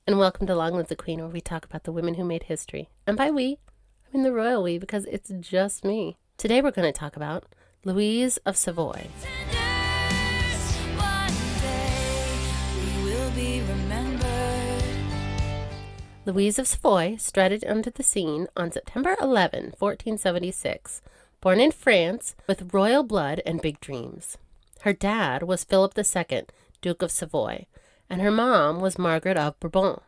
and welcome to Long Live the Queen, where we talk about the women who made history. And by we, I mean the royal we, because it's just me. Today we're going to talk about Louise of Savoy. Louise of Savoy strutted onto the scene on September 11, 1476, born in France with royal blood and big dreams. Her dad was Philip II, Duke of Savoy, and her mom was Margaret of Bourbon.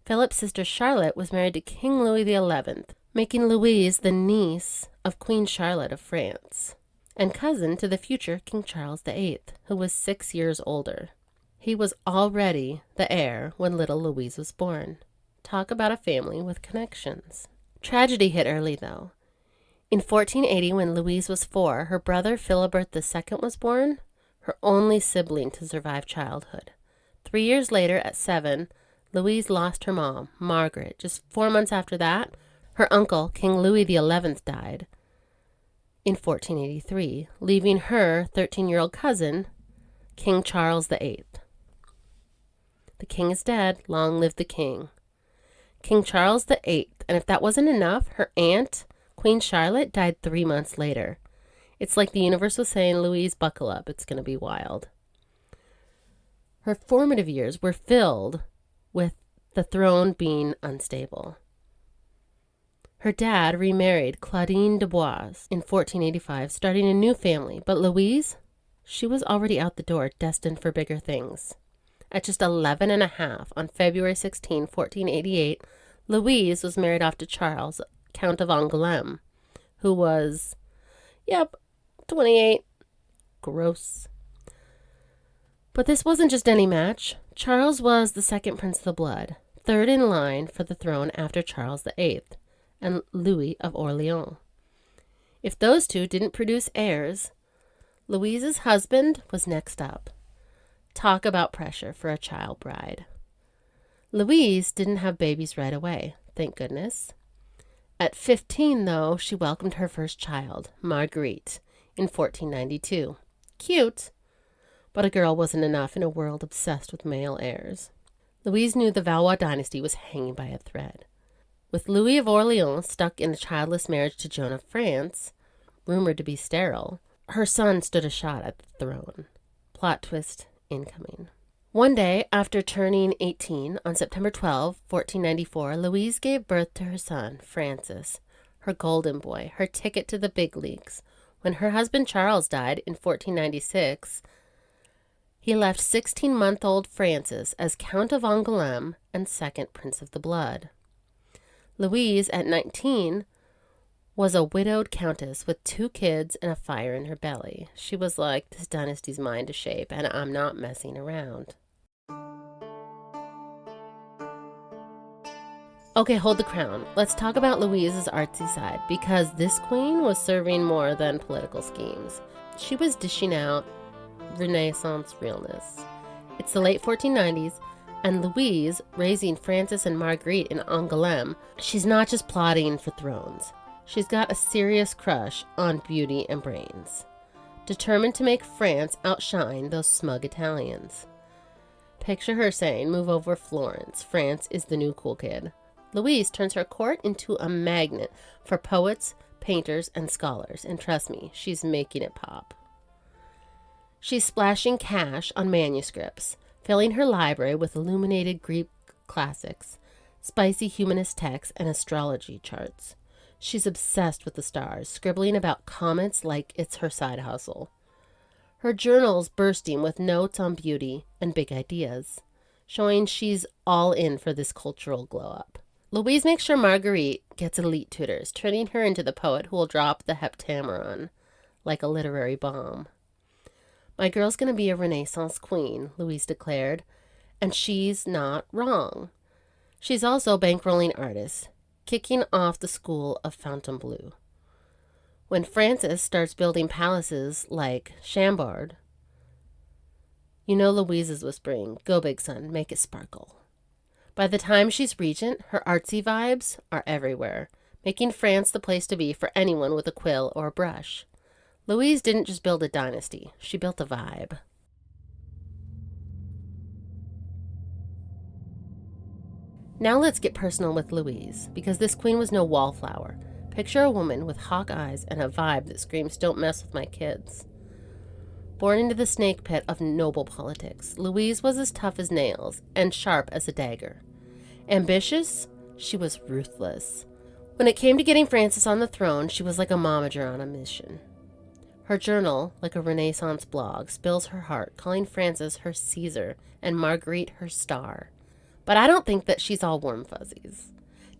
Philip's sister Charlotte was married to King Louis XI, making Louise the niece of Queen Charlotte of France, and cousin to the future King Charles VIII, who was 6 years older. He was already the heir when little Louise was born. Talk about a family with connections. Tragedy hit early, though. In 1480, when Louise was 4, her brother Philibert II was born, her only sibling to survive childhood. 3 years later, at 7, Louise lost her mom, Margaret. Just 4 months after that, her uncle, King Louis XI, died in 1483, leaving her 13-year-old cousin, King Charles VIII. The king is dead. Long live the king. King Charles VIII, and if that wasn't enough, her aunt, Queen Charlotte, died 3 months later. It's like the universe was saying, Louise, buckle up, it's going to be wild. Her formative years were filled with the throne being unstable. Her dad remarried Claudine de Bois in 1485, starting a new family, but Louise, she was already out the door, destined for bigger things. At just 11 and a half, on February 16, 1488, Louise was married off to Charles, Count of Angoulême, who was, 28. Gross. But this wasn't just any match. Charles was the second prince of the blood, third in line for the throne after Charles VIII and Louis of Orleans. If those two didn't produce heirs, Louise's husband was next up. Talk about pressure for a child bride. Louise didn't have babies right away, thank goodness. At 15, though, she welcomed her first child, Marguerite, in 1492. Cute, but a girl wasn't enough in a world obsessed with male heirs. Louise knew the Valois dynasty was hanging by a thread. With Louis of Orleans stuck in a childless marriage to Joan of France, rumored to be sterile, her son stood a shot at the throne. Plot twist incoming. One day, after turning 18, on September 12, 1494, Louise gave birth to her son, Francis, her golden boy, her ticket to the big leagues. When her husband Charles died in 1496, he left 16-month-old Francis as Count of Angoulême and second Prince of the Blood. Louise, at 19, was a widowed countess with 2 kids and a fire in her belly. She was like, this dynasty's mine to shape, and I'm not messing around. Okay, hold the crown. Let's talk about Louise's artsy side, because this queen was serving more than political schemes. She was dishing out Renaissance realness. It's the late 1490s, and Louise, raising Francis and Marguerite in Angoulême, she's not just plotting for thrones. She's got a serious crush on beauty and brains, determined to make France outshine those smug Italians. Picture her saying, move over Florence, France is the new cool kid. Louise turns her court into a magnet for poets, painters, and scholars, and trust me, she's making it pop. She's splashing cash on manuscripts, filling her library with illuminated Greek classics, spicy humanist texts, and astrology charts. She's obsessed with the stars, scribbling about comets like it's her side hustle. Her journal's bursting with notes on beauty and big ideas, showing she's all in for this cultural glow-up. Louise makes sure Marguerite gets elite tutors, turning her into the poet who will drop the Heptameron like a literary bomb. My girl's going to be a Renaissance queen, Louise declared, and she's not wrong. She's also a bankrolling artist, kicking off the school of Fontainebleau. When Francis starts building palaces like Chambord, you know Louise is whispering, go big son, make it sparkle. By the time she's regent, her artsy vibes are everywhere, making France the place to be for anyone with a quill or a brush. Louise didn't just build a dynasty, she built a vibe. Now let's get personal with Louise, because this queen was no wallflower. Picture a woman with hawk eyes and a vibe that screams, "Don't mess with my kids." Born into the snake pit of noble politics, Louise was as tough as nails and sharp as a dagger. Ambitious? She was ruthless. When it came to getting Francis on the throne, she was like a momager on a mission. Her journal, like a Renaissance blog, spills her heart, calling Francis her Caesar and Marguerite her star. But I don't think that she's all warm fuzzies.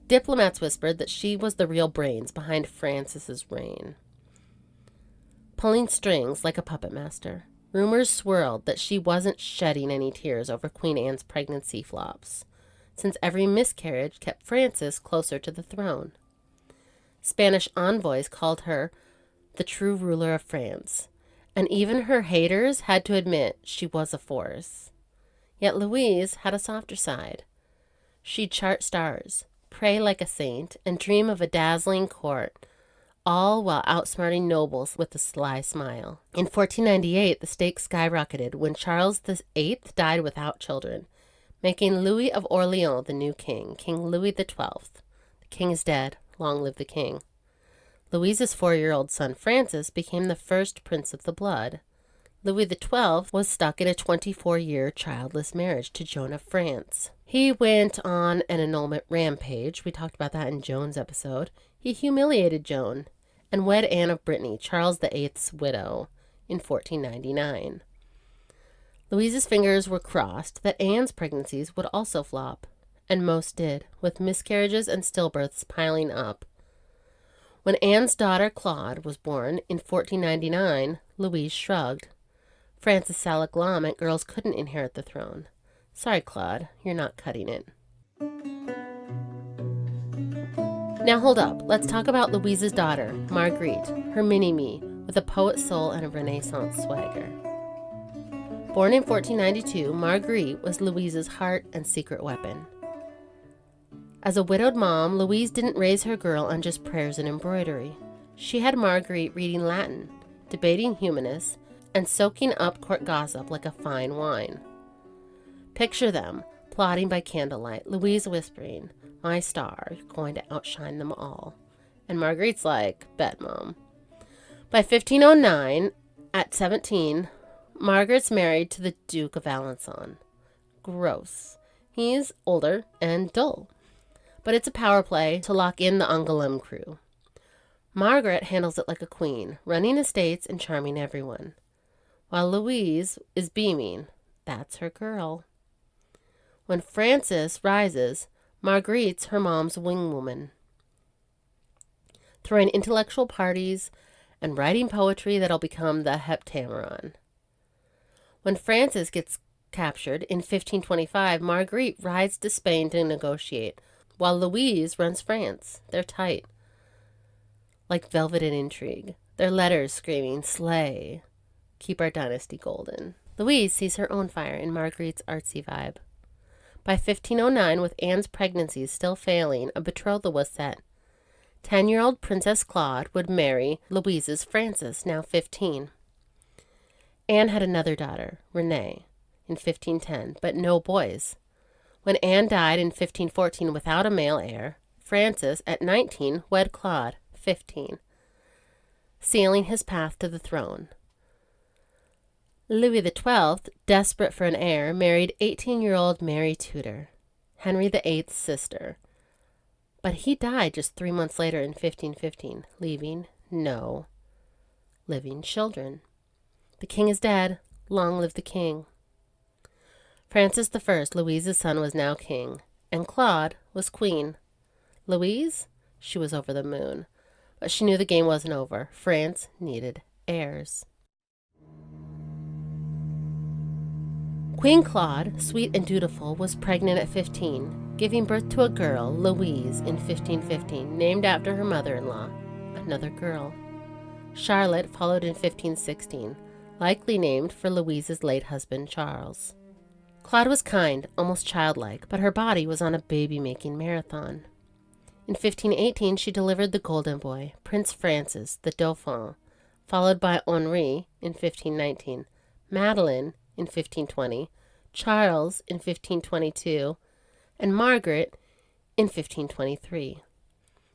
Diplomats whispered that she was the real brains behind Francis's reign. Pulling strings like a puppet master, rumors swirled that she wasn't shedding any tears over Queen Anne's pregnancy flops, since every miscarriage kept Francis closer to the throne. Spanish envoys called her the true ruler of France, and even her haters had to admit she was a force. Yet Louise had a softer side. She'd chart stars, pray like a saint, and dream of a dazzling court, all while outsmarting nobles with a sly smile. In 1498, the stakes skyrocketed when Charles VIII died without children, making Louis of Orleans the new king, King Louis XII. The king is dead. Long live the king. Louise's 4-year-old son Francis became the first prince of the blood. Louis XII was stuck in a 24-year childless marriage to Joan of France. He went on an annulment rampage. We talked about that in Joan's episode. He humiliated Joan and wed Anne of Brittany, Charles VIII's widow, in 1499. Louise's fingers were crossed that Anne's pregnancies would also flop, and most did, with miscarriages and stillbirths piling up. When Anne's daughter Claude was born in 1499, Louise shrugged. Francis Salak-Lam meant girls couldn't inherit the throne. Sorry, Claude, you're not cutting it. Now hold up, let's talk about Louise's daughter, Marguerite, her mini-me, with a poet's soul and a Renaissance swagger. Born in 1492, Marguerite was Louise's heart and secret weapon. As a widowed mom, Louise didn't raise her girl on just prayers and embroidery. She had Marguerite reading Latin, debating humanists, and soaking up court gossip like a fine wine. Picture them, plotting by candlelight, Louise whispering, "My star is going to outshine them all." And Marguerite's like, "Bet, Mom." By 1509, at 17, Margaret's married to the Duke of Alençon. Gross. He's older and dull. But it's a power play to lock in the Angoulême crew. Margaret handles it like a queen, running estates and charming everyone. While Louise is beaming, that's her girl. When Frances rises, Marguerite's her mom's wingwoman, throwing intellectual parties and writing poetry that'll become the Heptameron. When Frances gets captured in 1525, Marguerite rides to Spain to negotiate, while Louise runs France. They're tight, like velvet and intrigue. Their letters screaming, "Slay, keep our dynasty golden." Louise sees her own fire in Marguerite's artsy vibe. By 1509, with Anne's pregnancies still failing, a betrothal was set. 10-year-old Princess Claude would marry Louise's Francis, now 15. Anne had another daughter, Renee, in 1510, but no boys. When Anne died in 1514 without a male heir, Francis, at 19, wed Claude, 15, sealing his path to the throne. Louis XII, desperate for an heir, married 18-year-old Mary Tudor, Henry VIII's sister. But he died just 3 months later in 1515, leaving no living children. The king is dead. Long live the king. Francis I, Louise's son, was now king, and Claude was queen. Louise? She was over the moon. But she knew the game wasn't over. France needed heirs. Queen Claude, sweet and dutiful, was pregnant at 15, giving birth to a girl, Louise, in 1515, named after her mother-in-law. Another girl. Charlotte followed in 1516, likely named for Louise's late husband, Charles. Claude was kind, almost childlike, but her body was on a baby-making marathon. In 1518, she delivered the golden boy, Prince Francis, the Dauphin, followed by Henri in 1519, Madeleine in 1520, Charles in 1522, and Margaret in 1523.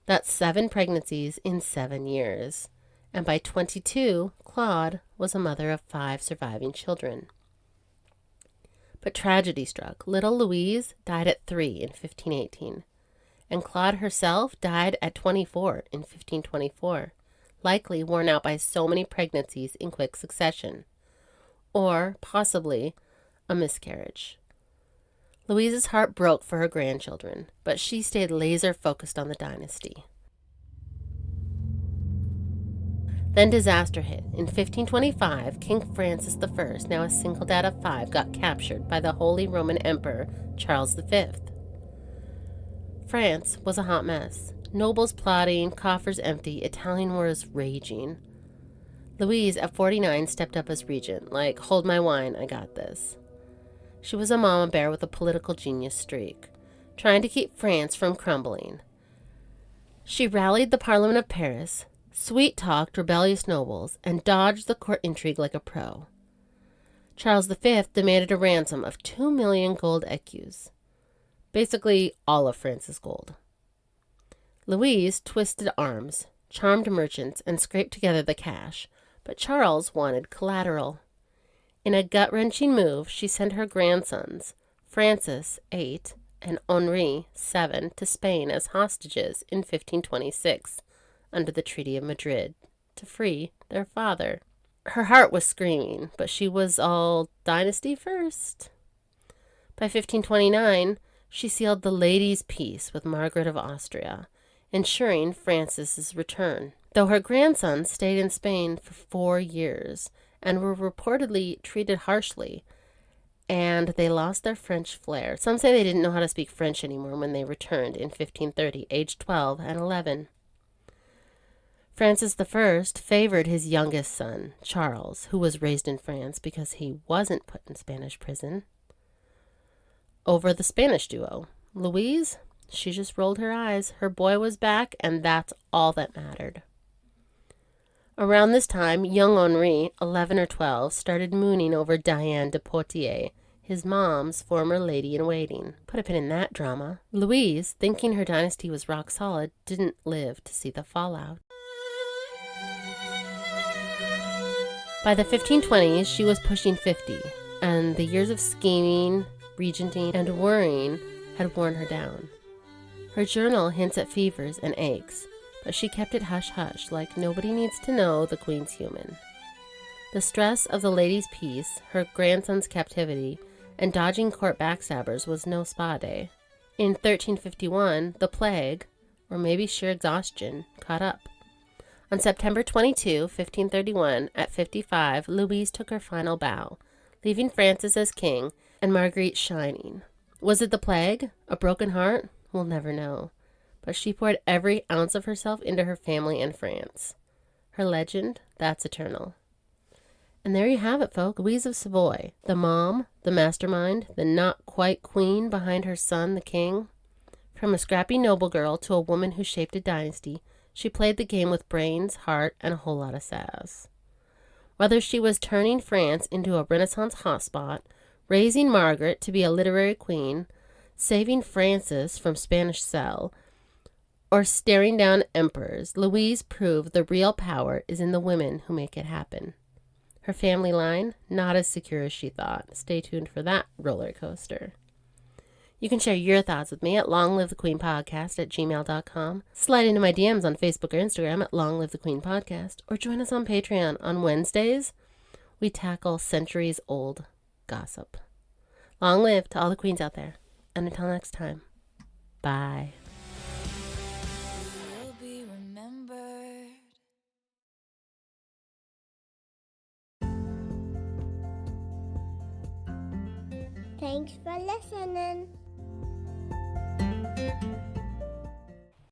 That's 7 pregnancies in 7 years. And by 22, Claude was a mother of 5 surviving children. But tragedy struck. Little Louise died at 3 in 1518, and Claude herself died at 24 in 1524, likely worn out by so many pregnancies in quick succession, or possibly a miscarriage. Louise's heart broke for her grandchildren, but she stayed laser focused on the dynasty. Then disaster hit. In 1525, King Francis I, now a single dad of 5, got captured by the Holy Roman Emperor Charles V. France was a hot mess. Nobles plotting, coffers empty, Italian wars raging. Louise, at 49, stepped up as regent, like, hold my wine, I got this. She was a mama bear with a political genius streak, trying to keep France from crumbling. She rallied the Parliament of Paris, sweet-talked rebellious nobles, and dodged the court intrigue like a pro. Charles V demanded a ransom of 2 million gold écus, basically all of France's gold. Louise twisted arms, charmed merchants, and scraped together the cash, but Charles wanted collateral. In a gut-wrenching move, she sent her grandsons, Francis, 8, and Henri, 7, to Spain as hostages in 1526, under the Treaty of Madrid, to free their father. Her heart was screaming, but she was all dynasty first. By 1529, she sealed the Ladies' Peace with Margaret of Austria, ensuring Francis's return, though her grandsons stayed in Spain for 4 years and were reportedly treated harshly, and they lost their French flair. Some say they didn't know how to speak French anymore when they returned in 1530, aged 12 and 11. Francis I favored his youngest son, Charles, who was raised in France because he wasn't put in Spanish prison, over the Spanish duo. Louise, she just rolled her eyes. Her boy was back, and that's all that mattered. Around this time, young Henri, 11 or 12, started mooning over Diane de Poitiers, his mom's former lady-in-waiting. Put a pin in that drama. Louise, thinking her dynasty was rock solid, didn't live to see the fallout. By the 1520s, she was pushing 50, and the years of scheming, regenting, and worrying had worn her down. Her journal hints at fevers and aches, but she kept it hush-hush, like nobody needs to know the queen's human. The stress of the Ladies' Peace, her grandson's captivity, and dodging court backstabbers was no spa day. In 1351, the plague, or maybe sheer exhaustion, caught up. On September 22, 1531, at 55, Louise took her final bow, leaving Francis as king and Marguerite shining. Was it the plague? A broken heart? We'll never know. But she poured every ounce of herself into her family and France. Her legend, that's eternal. And there you have it, folks. Louise of Savoy, the mom, the mastermind, the not-quite queen behind her son, the king. From a scrappy noble girl to a woman who shaped a dynasty, she played the game with brains, heart, and a whole lot of sass. Whether she was turning France into a Renaissance hotspot, raising Margaret to be a literary queen, saving Francis from Spanish cell, or staring down emperors, Louise proved the real power is in the women who make it happen. Her family line, not as secure as she thought. Stay tuned for that roller coaster. You can share your thoughts with me at longlivethequeenpodcast@gmail.com. Slide into my DMs on Facebook or Instagram at longlivethequeenpodcast, or join us on Patreon on Wednesdays. We tackle centuries-old gossip. Long live to all the queens out there. And until next time, bye. You'll be remembered. Thanks for listening.